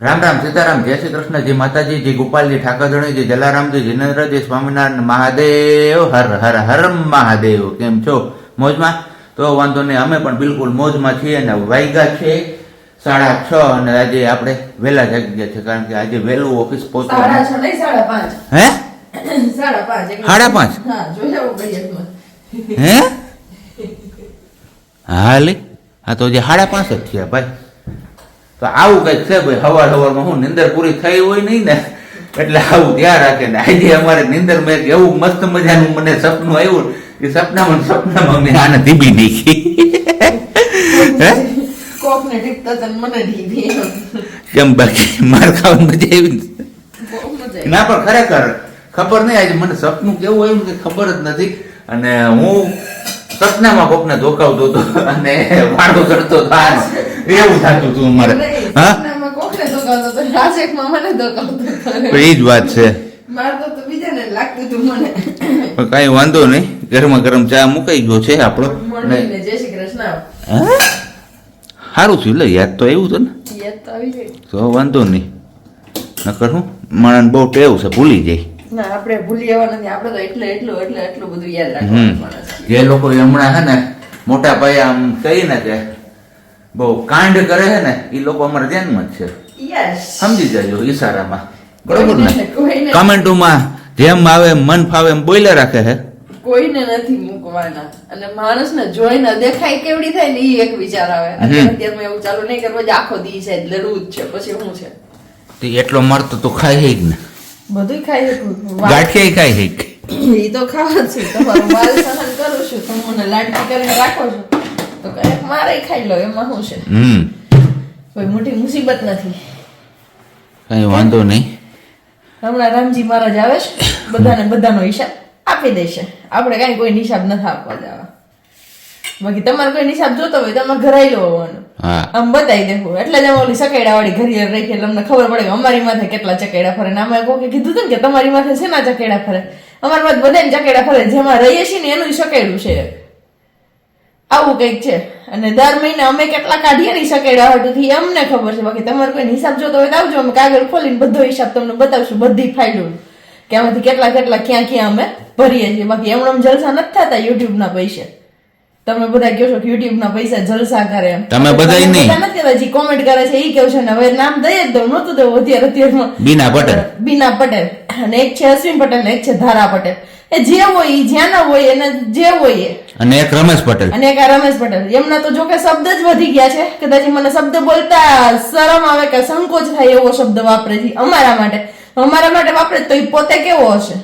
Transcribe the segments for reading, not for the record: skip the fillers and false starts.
રામ રામ સીતારામ જય શ્રી કૃષ્ણ જી માતાજી જી ગોપાલજી ઠાકરધણી જી જલારામજી જીનેન્દ્રજી સ્વામિનારાયણ મહાદેવ હર હર હર મહાદેવ કેમ છો મોજમાં તો વાંધો નહીં અમે પણ બિલકુલ મોજમાં છીએ અને વાગ્યા છે 6:30 અને આજે આપણે વહેલા જાગી ગયા છે કારણ કે આજે વહેલું ઓફિસ પહોંચવાનું 5:30 હે 5:30 હા જોઈ જાવ હે હાલે હા તો જે 5:30 જ થયા ભાઈ તો આવું કઈક છે ભાઈ સવારમાં હું નિંદર પૂરી થઈ હોય નહીં ને એટલે આવું ધ્યાન રાખે ને આજે અમારે નિંદર મેં એવું મસ્ત મજાનું મને સપનું આવ્યું કે સપનામાં મેં આને ધીબી નાખી કોકને ટીપતા તન મને ઢીબી કેમ બાકી માર ખાવાની મજા આવી ને? બહુ મજા ના પણ ખરેખર ખબર નહીં આજે મને સપનું કેવું આવ્યું કે ખબર જ નથી અને હું સપનામાં કોકને ધોકાવતો હતો અને વાળો કરતો હતો એવું થતું હતું મારે હા સપનામાં કોકને ધોકાવતો તો રાજેકમાં મને ધોકાવતો એ જ વાત છે મારતો તો બીજાને લાગતું હતું મને પણ કાંઈ વાંધો નહીં ગરમા ગરમ ચા મુકાઈ ગયો છે આપણો મળીને જય શ્રી કૃષ્ણ સારું થયું લે યાદ તો આવ્યું હતું ને યાદ તો આવી ગઈ તો વાંધો નહીં નકર હું માણસ બહુ ટેવ છે ભૂલી જાય ના આપણે ભૂલી જવા નથી આપણે તો એટલું બધું યાદ રાખવાનું માણસ જે લોકો હમણાં છે ને મોટા પાયે આમ કહીને કે બહુ કાંડ કરે છે ને એ લોકો અમારા ધ્યાનમાં જ છે યસ સમજી જાજો ઈશારામાં બરોબર ને કોઈને કમેન્ટોમાં જેમ આવે મન ફાવે એમ બોલ્યા રાખે છે કોઈને નથી મૂકવાના અને માણસને જોઈને દેખાય કેવડી થાય ને એ એક વિચાર આવે અત્યારે એવું ચાલુ નહીં કરવું જ આખો દી છે લડવું જ છે પછી શું છે તે એટલો મરતો તો ખાય છે જ ને બધું ખાઈ ગાંઠિયા ખાય છે એ તો ખાવા જ છું તમારું માલ સહન કરું છું તમે મને લાડકી કરીને રાખો છો તો કઈક મારે ખાઈ લો એમાં શું છે કોઈ મોટી મુસીબત નથી કઈ વાંધો નહીં હમણાં રામજી મહારાજ આવે છે બધાનો હિસાબ આપી દેશે આપણે કઈ કોઈ હિસાબ નથી આપવા જવા બાકી તમારે કોઈ હિસાબ જોતો હોય તો અમારે ઘરે લો હોવાનું હા આમ બતાવી દેવું એટલે જ અમે ઓલી ચકેડા વાળી ઘરે રાખી એટલે અમને ખબર પડે કે અમારી માથે કેટલા ચકેડા ફરે ને અમે કોઈ કીધું હતું ને કે તમારી માથે શેના ચકેડા ફરે અમારી માથે બધાને ચકેડા ફરે જેમાં રહીએ છીએ ને એનું ચકેડું છે આવું કંઈક છે અને દર મહિને અમે કેટલા કાઢીએ ને ચકેડા હટુથી અમને ખબર છે બાકી તમારે કોઈ હિસાબ જોતો હોય તો આવજો અમે કાગળ ખોલીને બધો હિસાબ તમને બતાવશું બધી ફાઇલો કે આમાંથી કેટલા ક્યાં અમે ભરીએ છીએ બાકી એમણે જલસા નથી થતા યુટ્યુબ ના પૈસે તમે બધા કહો છો કે યુટ્યુબ ના પૈસા જલસા કરે એમ તમે બધાય નહીં નથી કહેતા જે કોમેન્ટ કરે છે એ કેવું છે ને હવે નામ દઈ જ દઉં નહોતું દેવું અત્યારમાં બીના પટેલ અને એક છે અશ્વિન પટેલ ને એક છે ધારા પટેલ એ જે હોય એ જ્યાં હોય એને જે હોય અને એક રમેશ પટેલ અને એક આ રમેશ પટેલ એમના તો જો કે શબ્દ જ વધી ગયા છે કદાચ મને શબ્દ બોલતા શરમ આવે કે સંકોચ થાય એવો શબ્દ વાપરે છે અમારા માટે વાપરે તો એ પોતે કેવો હશે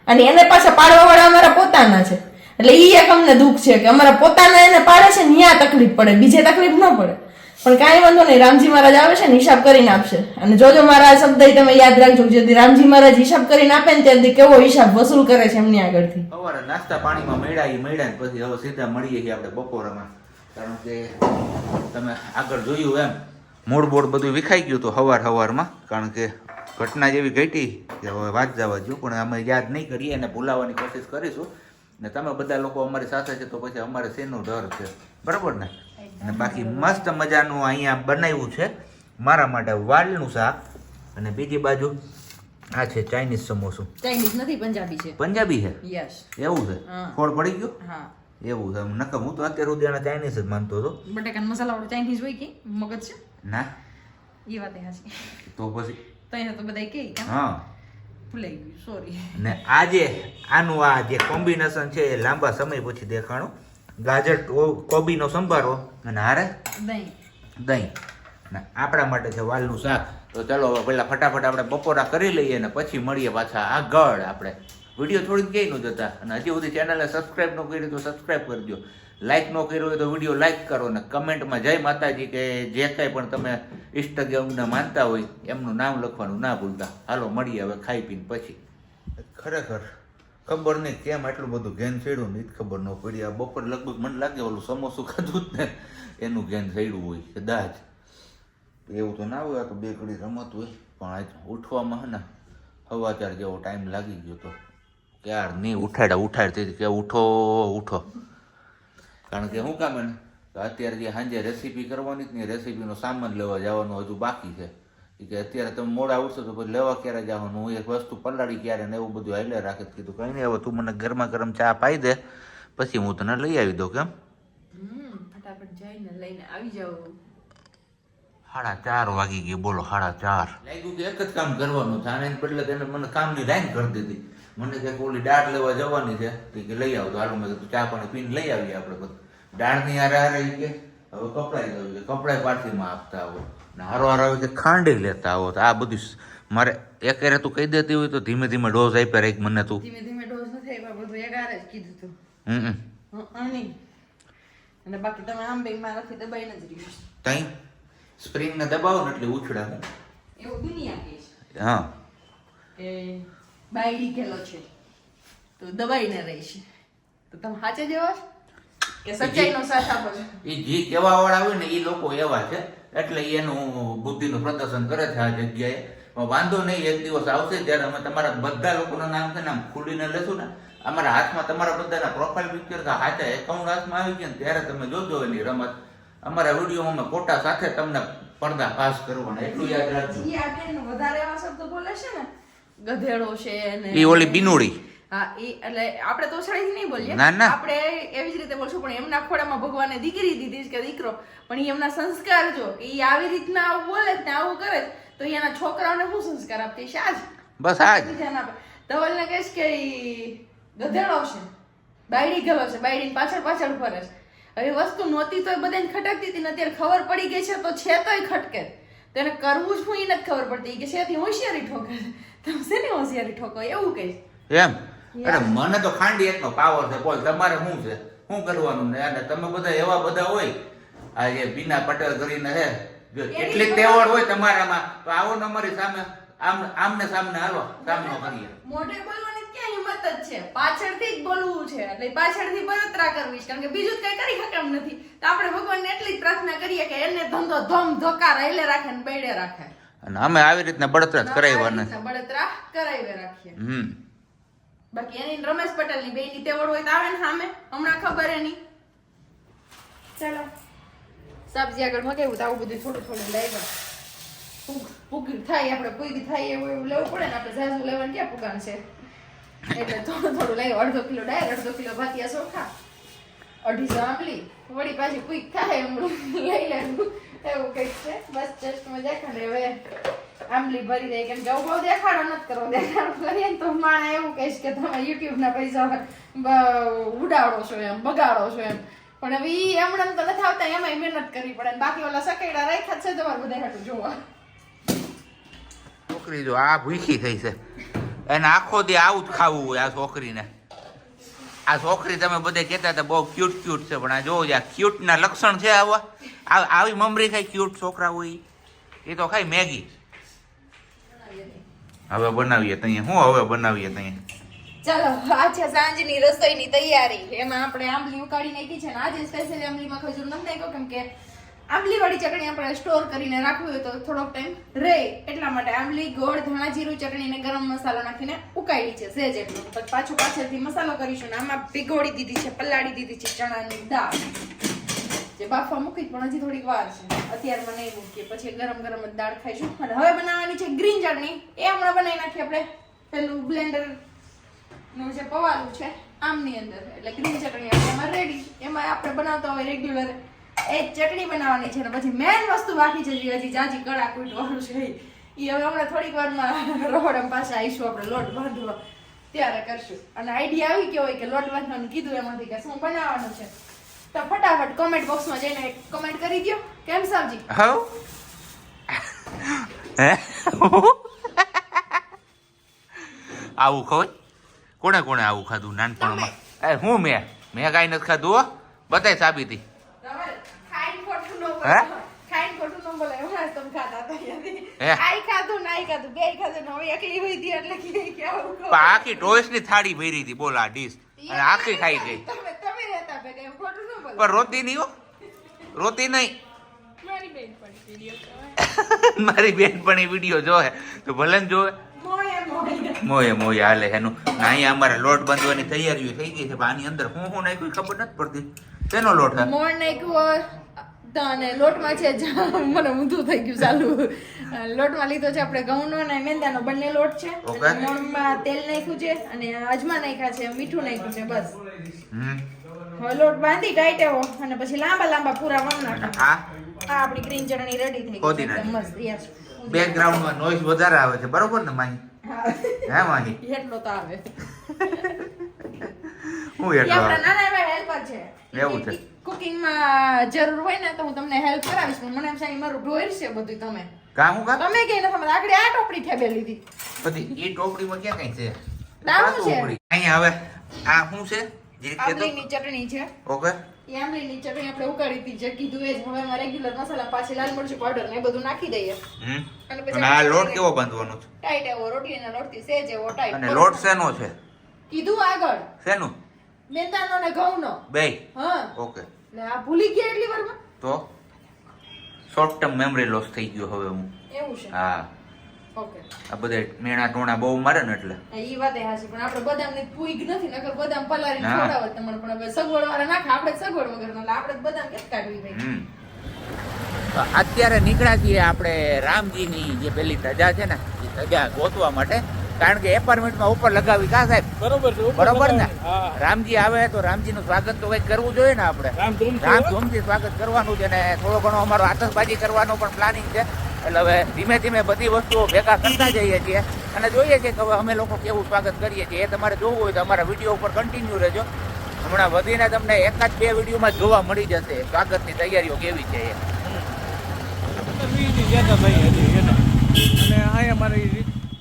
અને એને પાછા પાડવા વાળા અમારા પોતાના છે એટલે ઈ એક અમને દુઃખ છે કે અમારા પોતાના એને પાડે છે ને ત્યાં તકલીફ પડે બીજે તકલીફ ન પડે પણ કાંઈ વાંધો નહીં રામજી મહારાજ આવે છે ને હિસાબ કરીને આપશે અને જોજો મારા શબ્દ તમે યાદ રાખજો જેથી રામજી મહારાજ હિસાબ કરીને આપે ને ત્યારથી કેવો હિસાબ વસૂલ કરે છે એમની આગળથી સવારે નાસ્તા પાણીમાં મળ્યા પછી હવે સીધા મળીએ છીએ આપણે બપોરમાં કારણ કે તમે આગળ જોયું એમ મૂળ બધું વિખાઈ ગયું હતું સવારમાં કારણ કે ઘટના જેવી ઘટી કે હવે વાત જવા જો પણ અમે યાદ નહીં કરીએ અને ભૂલાવાની કોશિશ કરીશું ને તમે બધા લોકો અમારી સાથે છે તો પછી અમારે શેનો ડર છે બરાબર ને અને બાકી મસ્ત મજાનું અહીંયા બનાવ્યું છે મારા માટે વાલનું શાક અને બીજી બાજુ આ છે ચાઇનીઝ સમોસું ચાઇનીઝ નથી પંજાબી છે પંજાબી છે યસ એવું છે ખોળ પડી ગયો હા એવું છે નકમ હું તો અત્યાર સુધી આને ચાઇનીઝ જ માનતો હતો બટાકાનો મસાલા વાળો ચાઇનીઝ હોય કે મગજ છે ના એ વાત હાચી તો પછી તઈને તો બધા કે હા ભૂલાઈ ગયું સોરી ને આજે આનું આ જે કોમ્બિનેશન છે એ લાંબા સમય પછી દેખાણું ગાજર કોબીનો સંભારો અને હારે દહીં ને આપણા માટે છે વાલનું શાક તો ચલો હવે પહેલા ફટાફટ આપણે બપોરા કરી લઈએ ને પછી મળીએ પાછા આગળ આપણે વિડીયો થોડીક ક્યાંય ન જતા અને હજી સુધી ચેનલને સબસ્ક્રાઈબ ન કરી તો સબસ્ક્રાઈબ કરજો લાઈક ન કર્યો હોય તો વિડીયો લાઈક કરો ને કમેન્ટમાં જય માતાજી કે જે કાંઈ પણ તમે ઇન્સ્ટાગ્રામને માનતા હોય એમનું નામ લખવાનું ના ભૂલતા હાલો મળીએ હવે ખાઈ પીને પછી ખરેખર ખબર નહીં કેમ આટલું બધું ઘેન છેડ્યું ને જ ખબર ન પડી આ બપોર લગભગ મને લાગે ઓલું સમોસું ખાધું જ ને એનું ઘેન છેડ્યું હોય કદાચ એવું તો ના હોય આ તો બે ઘડી રમત હોય પણ આજ ઉઠવામાં હે ને સવાચાર જેવો ટાઈમ લાગી ગયો તો ક્યાર નહીં ઉઠાડતી કે ઉઠો કારણ કે શું કામ ને અત્યારે જે સાંજે રેસીપી કરવાની જ નહીં રેસીપીનો સામાન લેવા જવાનું હજુ બાકી છે કે અત્યારે તમે મોડા ઉઠશો તો પછી લેવા ક્યારે જવાનું, હું એક વસ્તુ પલાળી ક્યારે ને એવું બધું હાલે રાખે. કીધું કંઈ નહીં, હવે તું મને ગરમા ગરમ ચા પાઈ દે પછી હું તને લઈ આવી દઉં. કેમ ફટાફટ જઈને લઈને આવી જાવ. 4:30 વાગી ગઈ, બોલો 4:30. લાગ્યું કે એક જ કામ કરવાનું છે, આને બદલે તેને મને કામની લાઈન કરી દીધી. મને કે ઓલી દાળ લેવા જવાની છે કે લઈ આવ. તો હાલો મેં કીધું ચા પાણી પીને લઈ આવીએ આપણે બધું. દાળની હારે હારે કે હવે કપડાય દઉં કે કપડાય પાર્ટીમાં આપતા આવો ને હારો હારો આવે કે ખાંડી લેતા આવો. તો આ બધું મારે એક હારે તું કહી દેતી હોય તો ધીમે ધીમે ડોઝ આપ્યા રાખ મને. તું ધીમે ધીમે ડોઝ નથી આપ્યા, બધું એક હારે જ કીધું તું. નહીં અને બાકી તમે આમ બે મારાથી દબાઈને જ રહ્યું તઈ સ્પ્રિંગ ને દબાવો ને એટલે ઉછળે એવું દુનિયા કહે છે. હા કે બાયડી ગેલો છે તો દબાઈને રહીશ. તો તમે સાચે જેવા છો કે સચ્ચાઈનો સાથ આપો છો? એ જે કહેવા વાળા હોય ને એ લોકો એવા છે એટલે એનું બુદ્ધિનું પ્રદર્શન કરે છે આ જગ્યાએ. વાંધો નહીં, એક દિવસ આવશે ત્યારે અમે તમારા બધા લોકોના નામ છે ને આમ ખુલીને લેશું ને. અમારા હાથમાં તમારા બધાના પ્રોફાઇલ પિક્ચર હાથે એકાઉન્ટ હાથમાં આવી ગયા ને ત્યારે તમે જોજો એની રમત. અમારા વિડીયોમાં અમે ફોટા સાથે તમને પડદા પાસ કરવાના, એટલું યાદ રાખજો. વધારે એવા શબ્દ બોલે છે ને, ગધેડો છે ને એ ઓલી બિનોડી. હા એ એટલે આપણે તો છડીથી નહીં બોલીએ, ના ના આપણે એવી જ રીતે બોલશું. પણ એમના ખોડામાં ભગવાને દીકરી દીધી કે દીકરો, પણ એ એમના સંસ્કાર જો એ આવી રીતના આવું બોલે ને આવું કરે તો એના છોકરાઓને શું સંસ્કાર આપતી છે? આજ બસ આજ ધવલને કહીશ કે ગધેડો છે, બાયડી ગયેલો છે, બાયડી પાછળ પાછળ ફરે છે. હવે વસ્તુ નહોતી તો બધાને ખટકતી હતી ને અત્યારે ખબર પડી ગઈ છે તો છે તોય ખટકે. તો એને કરવું જ હું એ નથી ખબર પડતી કે શેથી હોશિયારી ઠોકે. તમે શેની હોશિયારી ઠોકો એવું કહીશ એમ? અરે મને તો ખાંડી એકનો પાવર છે. બોલ તમારે શું છે, શું કરવાનું ને? અને તમે બધા એવા બધા હોય, આ જે બીના પટેલ કરીને છે, જો એટલી તેવડ હોય તમારામાં તો આવો ને અમારી સામે આમને સામને હાલો, સામનો કરીએ. મોઢે બોલવાની ક્યાં હિંમત જ છે? પાછળથી જ બોલવું છે, એટલે પાછળથી બળતરા કરવી છે, કારણ કે બીજું કઈ કરી શકે એમ નથી. તો આપણે ભગવાનને એટલી જ પ્રાર્થના કરીએ કે એને ધંધો ધમ ધોકા રહેલે રાખે ને બેડે રાખે. અને અમે આવી રીતના બળતરા જ કરાવ્યા નથી, બળતરા કરાવી રાખીએ. બાકી એની રમેશ પટેલ ની બેની તેવડ હોય તો આવે ને સામે, હમણાં ખબર એની. ચાલો સબ્જી આગળ મગાવ્યું તો આવું બધું થોડું થોડું લાવ્યા. પૂગી થાય, આપણે પૂગી થાય એવું લેવું પડે ને. આપણે ઝાઝુ લેવાનું ક્યાં પુગાણ છે, એટલે થોડું થોડું લાવ્યું. 1/2 કિલો ડાયર, 1/2 કિલો ભાતિયા ચોખા, 250 આંબલી, વળી પાછી પૂગ થાય એમ લઈ લેવું, એવું કંઈક છે. બસ જસ્ટ મજા કરે. હવે આંબલી ભરી દે, કેમ કે બહુ દેખાડો નથી કરવો. દેખાડો કરીએ ને તો માણે એવું કહીશ કે તમે યુટ્યુબ ના પૈસા ઉડાડો છો એમ, બગાડો છો એમ. પણ હવે ઈ હમણાં તો નથી આવતા, એમાં મહેનત કરવી પડે. બાકી ઓલા સકેડા રાખ્યા છે તમારે બધા હાટું જોવા. છોકરી જો આ ભૂખી થઈ છે, એને આખો દી આવું જ ખાવું હોય આ છોકરીને. આ છોકરી તમે બધે કહેતા હતા બહુ ક્યુટ ક્યુટ છે, પણ આ જોવો આ ક્યુટ ના લક્ષણ છે આવા. આવી મમરી ખાય ક્યુટ છોકરા હોય એ તો ખાય મેગી. હવે બનાવીએ તઈએ, હું હવે બનાવીએ તઈએ. ચાલો આ છે સાંજની રસોઈની તૈયારી. એમાં આપણે આંબલી ઉકાળી નાખી છે ને આજે સ્પેશિયલી આંબલીમાં ખજૂર નથી નાખ્યો, કેમ કે આંબલી વાળી ચટણી આપણે સ્ટોર કરીને રાખવી હોય તો થોડોક ટાઈમ રહે, એટલા માટે આંબલી, ગોળ, ધાણા જીરું ચટણી ને ગરમ મસાલો નાખીને ઉકાળી છે સેજ એટલું. પછી પાછળથી મસાલો કરીશું ને આમાં ભીગોળી દીધી છે, પલાળી દીધી છે ચણાની દાળ, જે બાફવા મૂકી પણ હજી થોડીક વાર છે, અત્યારમાં નહીં મૂકીએ, પછી ગરમ ગરમ જ દાળ ખાઈશું. અને હવે બનાવવાની છે ગ્રીન ચટણી, એ હમણાં બનાવી નાખીએ આપણે પેલું બ્લેન્ડર નું જે પવાલું છે આમની અંદર, એટલે ગ્રીન ચટણી એમાં રેડી. એમાં આપણે બનાવતા હોય રેગ્યુલર એ ચટણી બનાવવાની છે. ને પછી મેન વસ્તુ બાકી છે હજી જાજી કડા કૂટવાનું છે, એ હવે હમણાં થોડીક વારમાં રહોડમ પાસે આવીશું આપણે લોટ બાંધવા, ત્યારે કરશું. અને આઈડિયા આવી ગયો હોય કે લોટ બાંધવાનું કીધું એમાંથી કે શું બનાવવાનું છે, તો ફટાફટ કોમેન્ટ બોક્સમાં જઈને કમેન્ટ કરી દો. કેમ સાવજી? આવું ખબર કોણે કોણે આવું ખાધું નાનપણમાં? હું મેં કાંઈ નથી ખાધું હો, બતાય સાબિતી. આખી ટોયસ ની થાળી ભરી હતી બોલ આ ડીશ, અને આખી ખાઈ ગઈ. પણ રોતી નહીં હો, રોતી નહીં. મારી બેનપણી વિડીયો જોવે તો ભલે ને જોવે, મોયે મોયે હાલે એનું. અહીંયા અમારે લોટ બાંધવાની તૈયારીઓ થઈ ગઈ છે, આની અંદર હું નાખ્યું ખબર નથી પડતી. તેનો લોટ છે? મોણ નાખ્યું, તો અને લોટમાં છે મને ઊંધું થઈ ગયું ચાલુ. લોટમાં લીધો છે આપણે ઘઉંનો અને મેંદાનો બંને લોટ છે. મોણમાં તેલ નાખ્યું છે અને અજમા નાખ્યા છે, મીઠું નાખ્યું છે, બસ. હવે લોટ બાંધી ટાઈટ એવો અને પછી લાંબા લાંબા પૂરા વણ નાખવા. આ આપણી ગ્રીન ચટણી રેડી થઈ ગઈ છે, એકદમ મસ્ત. યસ. બેકગ્રાઉન્ડમાં નોઈઝ વધારે આવે છે, બરોબર ને માહી? હે માહી? એટલો તો આવે. હું એટલો આપણા નાના એવા હેલ્પર છે. એવું છે. કુકિંગમાં જરૂર હોય ને તો હું તમને હેલ્પ કરાવીશ, પણ મને એમ છે મારું ઢોર છે બધું. તમે કામ હું કામ તમે કે નથી આગળ આ ટોપડી ઠેબે લીધી. પછી એ ટોપડીમાં ક્યાં કઈ છે? દાણું છે. અહીંયા હવે આ શું છે? જે રીતે આંબલીની ચટણી છે. ઓકે. એ આંબલીની ચટણી આપણે ઉકાળી હતી, જે કીધું એ જ. હવે એમાં રેગ્યુલર મસાલા, પાછી લાલ મરચું પાવડર ને એ બધું નાખી દઈએ. અને પછી આ લોટ કેવો બાંધવાનો છે? ટાઈટ એવો, રોટલીના લોટથી સેજ એવો ટાઈટ. અને લોટ શેનો છે? કીધું આગળ શેનું? મેંદાનો ને ઘઉંનો. બેય. હા. ઓકે. એટલે આ ભૂલી ગયા એટલી વારમાં? તો શોર્ટ ટર્મ મેમરી લોસ થઈ ગયો હવે હું. એવું છે. હા. ઓકે. આ બધે મેણા ટોણા બહુ મારે ને એટલે. ઈ વાત એ હાચી, પણ આપણે બદામની પૂઈગ નથી, નકર બદામ પલાળીને ખવડાવત તમને. પણ હવે સગવડ વાળા નાખે, આપણે સગવડ વગરના, એટલે આપણે બદામ કેમ કાઢવી ભાઈ? અત્યારે નીકળ્યા છીએ આપણે રામજીની જે પેલી ધજા છે ને એ ધજા ગોતવા માટે, કારણ કે એપાર્ટમેન્ટમાં ઉપર લગાવી કા સાહેબ? બરોબર ને? રામજી આવે તો રામજીનું સ્વાગત તો કંઈક કરવું જોઈએ ને આપણે. રામધૂમથી સ્વાગત કરવાનું છે ને થોડો ઘણો અમારો આતશબાજી કરવાનો પણ પ્લાનિંગ છે. એટલે હવે ધીમે ધીમે બધી વસ્તુઓ ભેગા કરતા જઈએ છીએ અને જોઈએ છીએ કે હવે અમે લોકો કેવું સ્વાગત કરીએ છીએ. એ તમારે જોવું હોય તો અમારા વિડીયો ઉપર કન્ટિન્યુ રહેજો. હમણાં વધીને તમને એકાદ બે વિડીયોમાં જોવા મળી જશે સ્વાગતની તૈયારીઓ કેવી છે એ.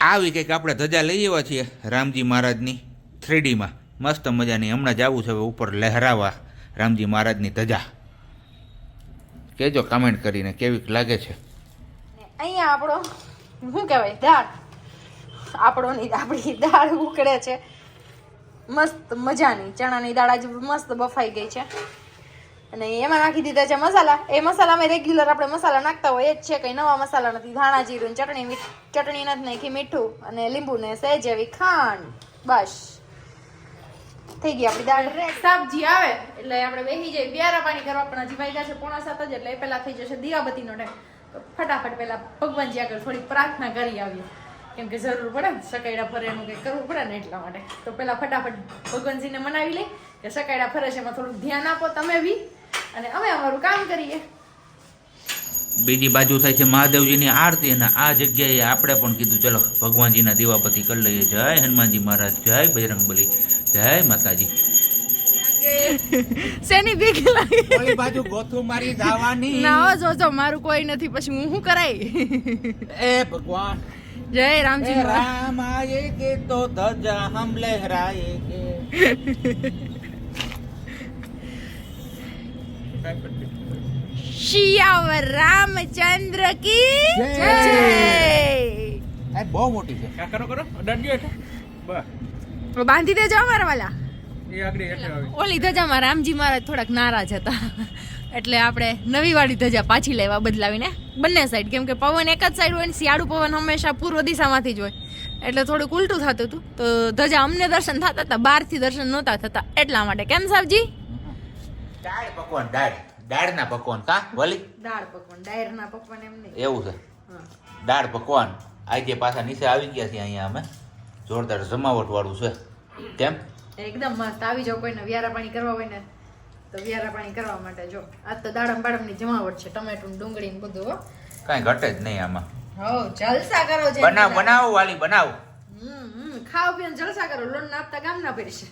આવી કંઈક આપણે ધજા લઈ આવ્યા છીએ રામજી મહારાજની 3Dમાં મસ્ત મજાની. હમણાં જવું છે હવે ઉપર લહેરાવા રામજી મહારાજની ધજા. કહેજો કમેન્ટ કરીને કેવી લાગે છે. અહીંયા આપણો શું કહેવાય દાળ, આપણી દાળ ઉકળે છે મસ્ત મજાની. ચણાની દાળ આજે મસ્ત બફાઈ ગઈ છે અને એમાં નાખી દીધા છે મસાલા. એ મસાલામાં રેગ્યુલર આપણે મસાલા નાખતા હોય એ જ છે, કંઈ નવા મસાલા નથી. ધાણા જીરું, ચટણી નથી નાખી, મીઠું અને લીંબુ ને સહેજ એવી ખાંડ, બસ થઈ ગઈ આપણી દાળ. સબ્જી આવે એટલે આપણે બેસી જઈએ બ્યારા પાણી કરવા. પણ હજી વાગ્યા છે 6:45 જ, એટલે એ પહેલા થઈ જશે દીવાબત્તીનો ટાઈમ. તો ફટાફટ પહેલા ભગવાનજી આગળ થોડી પ્રાર્થના કરી આવીએ, કેમ કે જરૂર પડે ને સકાયડા ફરે એનું કંઈક કરવું પડે ને એટલા માટે. તો પહેલા ફટાફટ ભગવાનજીને મનાવી લઈ કે સકાયડા ફરે છે, એમાં થોડુંક ધ્યાન આપો તમે બી અને અમે અમારું કામ કરીએ. બીજી બાજુ થાય છે મહાદેવજીની આરતી અને આ જગ્યાએ આપણે પણ કીધું ચલો ભગવાનજીના દીવાબત્તી કરી લઈએ. જય હનુમાનજી મહારાજ, જય બજરંગબલી, જય માતાજી. શેની બીક લાગે? ઓલી બાજુ ગોથું મારી જવાની. ના જોજો મારું કોઈ નથી, પછી હું શું કરાય? એ ભગવાન જય રામજી. રામ આયે કે તો ધજા હમ લહેરાએ કે. શિયાવર રામચંદ્ર કી જય. આ બહુ મોટી છે. કરો દંડિયો છે બસ બાંધી દેજો અમારા વાલા. એ આગળ એટલે આવી ઓલી ધજામાં રામજી મહારાજ થોડાક નારાજ હતા, એટલે આપણે નવી વાળી ધજા પાછી લેવા બદલાવીને બંને સાઈડ. કેમ કે પવન એક જ સાઈડ હોય ને શિયાળુ પવન હંમેશા પૂર્વ દિશામાંથી જ હોય, એટલે થોડુંક ઉલટું થતું હતું. તો ધજા અમને દર્શન થતા હતા, બહારથી દર્શન નહોતા થતા, એટલા માટે. કેમ સાહેબજી? દાળ પકવાન, દાળના પકવાન કા વલી? દાળ પકવાન, ડાયરના પકવાન એમ નહીં. એવું છે. દાળ પકવાન આજે પાછા નીચે આવી ગયા છે. અહીંયા અમે જોરદાર જમાવટ વાળું છે. કેમ? એકદમ મસ્ત. આવી જાવ કોઈને વ્યારા પાણી કરવા હોય ને તો વ્યારા પાણી કરવા માટે. જો આજ તો દાડમ બાડમની જમાવટ છે, ટમેટું ડુંગળી ને બધું. હો કાંઈ ઘટે જ નહીં આમાં. હો જલસા કરો છે. બનાવ વાલી બનાવ. ખાવ પીને જલસા કરો. લોન ના આપતા ગામ ના પડી છે.